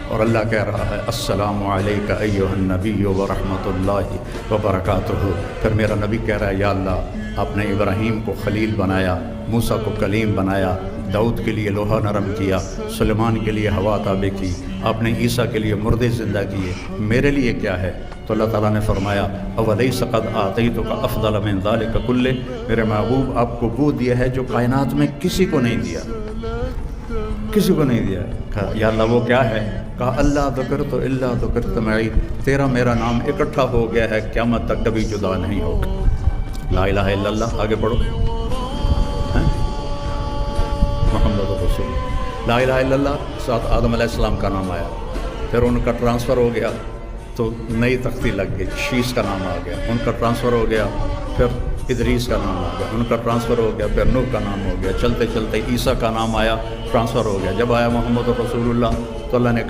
اور اللہ کہہ رہا ہے السلام علیک ایھا النبی ورحمۃ اللہ وبرکاتہ۔ پھر میرا نبی کہہ رہا ہے یا اللہ آپ نے ابراہیم کو خلیل بنایا، موسیٰ کو کلیم بنایا، داؤد کے لیے لوہا نرم کیا، سلیمان کے لیے ہوا تابع کی، آپ نے عیسیٰ کے لیے مردے زندہ کیے، میرے لیے کیا ہے؟ تو اللہ تعالیٰ نے فرمایا اولیس قد آتیتک افضل من ذلک کلہ، میرے محبوب آپ کو وہ دیا ہے جو کائنات میں کسی کو نہیں دیا، کسی کو نہیں دیا۔ کہا یا اللہ وہ کیا ہے؟ کہا اللہ ذکرت الا ذکرت معی، تیرا میرا نام اکٹھا ہو گیا ہے، قیامت تک کبھی جدا نہیں ہوگا۔ لا الہ الا اللہ، آگے پڑھو، محمد رسول اللہ۔ لا الہ الا اللہ ساتھ آدم علیہ السلام کا نام آیا، پھر ان کا ٹرانسفر ہو گیا تو نئی تختی لگ گئی، شیش کا نام آ گیا، ان کا ٹرانسفر ہو گیا، پھر ادریس کا نام آ گیا، ان کا ٹرانسفر ہو گیا، پھر نوح کا نام ہو گیا، چلتے چلتے عیسیٰ کا نام آیا، ٹرانسفر ہو گیا۔ جب آیا محمد رسول اللہ تو اللہ نے